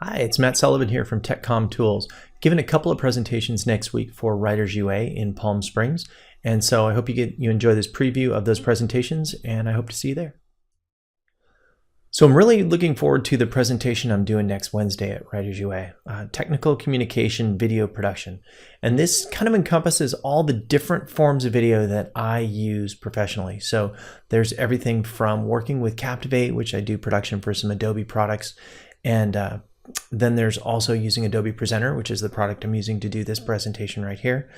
Hi, it's Matt Sullivan here from TechCom Tools, giving a couple of presentations next week for WritersUA in Palm Springs. And so I hope you enjoy this preview of those presentations, and I hope to see you there. So I'm really looking forward to the presentation I'm doing next Wednesday at WritersUA, technical communication video production. And this kind of encompasses all the different forms of video that I use professionally. So there's everything from working with Captivate, which I do production for some Adobe products, and then there's also using Adobe Presenter, which is the product I'm using to do this presentation right here,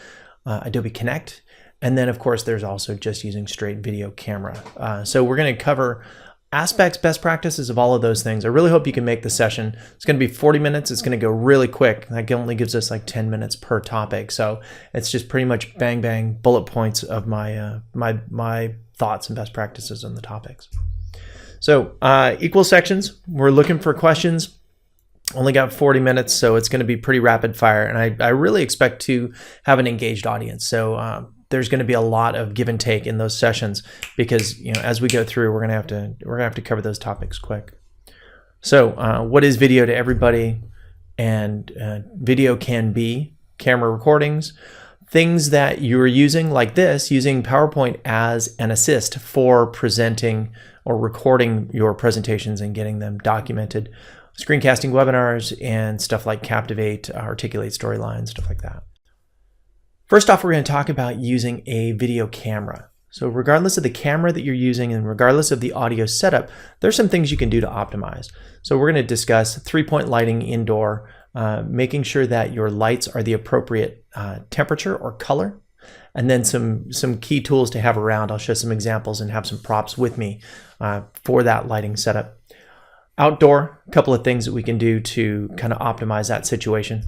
Adobe Connect, and then of course there's also just using straight video camera. So we're going to cover aspects, best practices of all of those things. I really hope you can make the session. It's going to be 40 minutes. It's going to go really quick. That only gives us like 10 minutes per topic. So it's just pretty much bang, bang, bullet points of my my thoughts and best practices on the topics. So equal sections. We're looking for questions. Only got 40 minutes, so it's going to be pretty rapid fire, and I really expect to have an engaged audience. So there's going to be a lot of give and take in those sessions because as we go through, we're going to have to cover those topics quick. So what is video to everybody? And video can be camera recordings, things that you're using like this, using PowerPoint as an assist for presenting or recording your presentations and getting them documented. Screencasting webinars and stuff like Captivate, Articulate Storylines, stuff like that. First off, we're going to talk about using a video camera. So regardless of the camera that you're using and regardless of the audio setup, there's some things you can do to optimize. So we're going to discuss 3-point lighting indoor, making sure that your lights are the appropriate temperature or color, and then some key tools to have around. I'll show some examples and have some props with me for that lighting setup. Outdoor, a couple of things that we can do to kind of optimize that situation.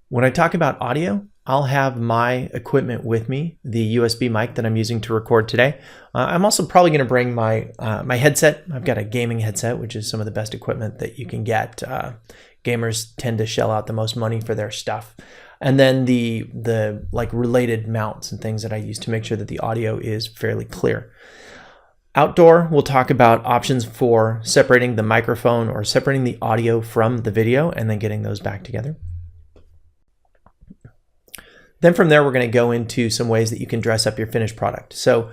When I talk about audio, I'll have my equipment with me, the USB mic that I'm using to record today. I'm also probably going to bring my my headset. I've got a gaming headset, which is some of the best equipment that you can get. Gamers tend to shell out the most money for their stuff. And then the like related mounts and things that I use to make sure that the audio is fairly clear. Outdoor, we'll talk about options for separating the microphone or separating the audio from the video and then getting those back together. Then from there, we're going to go into some ways that you can dress up your finished product. So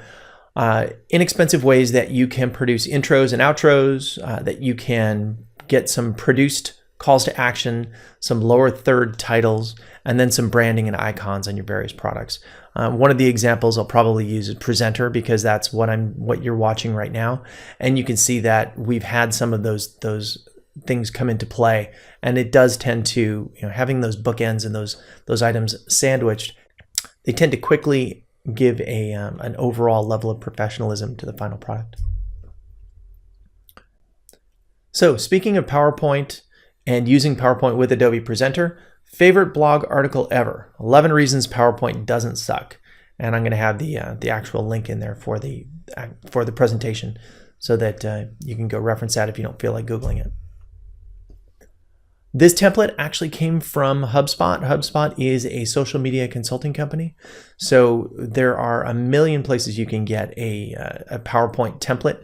inexpensive ways that you can produce intros and outros, that you can get some produced calls to action, some lower third titles, and then some branding and icons on your various products. One of the examples I'll probably use is Presenter because that's what you're watching right now. And you can see that we've had some of those things come into play, and it does tend to, having those bookends and those items sandwiched, they tend to quickly give an overall level of professionalism to the final product. So speaking of PowerPoint and using PowerPoint with Adobe Presenter, favorite blog article ever, 11 reasons PowerPoint doesn't suck. And I'm going to have the actual link in there for the presentation so that you can go reference that if you don't feel like Googling it. This template actually came from HubSpot. HubSpot is a social media consulting company. So there are a million places you can get a PowerPoint template.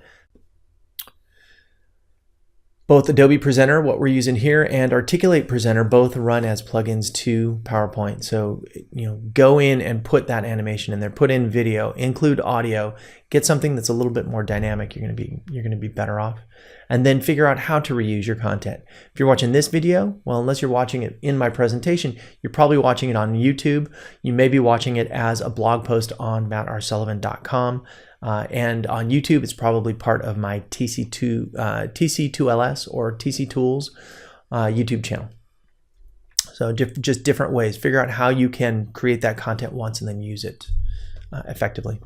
Both Adobe Presenter, what we're using here, and Articulate Presenter both run as plugins to PowerPoint. So, go in and put that animation in there, put in video, include audio, get something that's a little bit more dynamic. You're going to be better off. And then figure out how to reuse your content. If you're watching this video, well, unless you're watching it in my presentation, you're probably watching it on YouTube. You may be watching it as a blog post on mattrsullivan.com. And on YouTube, it's probably part of my TC2LS or TC Tools YouTube channel. So just different ways. Figure out how you can create that content once and then use it effectively.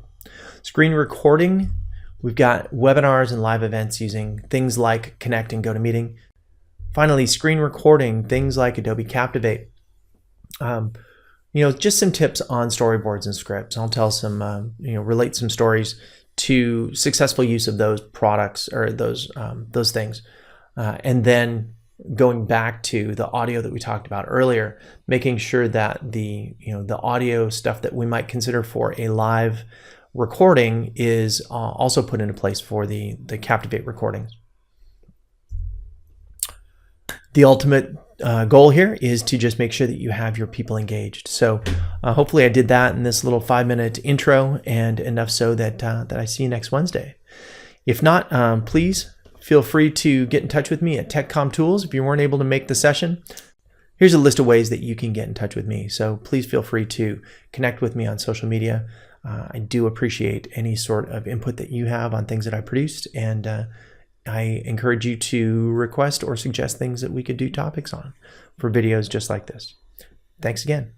Screen recording. We've got webinars and live events using things like Connect and GoToMeeting. Finally, screen recording, things like Adobe Captivate. Just some tips on storyboards and scripts. I'll tell some, relate some stories to successful use of those products or those things. And then going back to the audio that we talked about earlier, making sure that the audio stuff that we might consider for a live recording is also put into place for the Captivate recordings. The ultimate goal here is to just make sure that you have your people engaged. So hopefully I did that in this little 5-minute intro, and enough so that I see you next Wednesday. If not, please feel free to get in touch with me at TechCom Tools. If you weren't able to make the session, here's a list of ways that you can get in touch with me. So please feel free to connect with me on social media. I do appreciate any sort of input that you have on things that I produced, and I encourage you to request or suggest things that we could do topics on for videos just like this. Thanks again.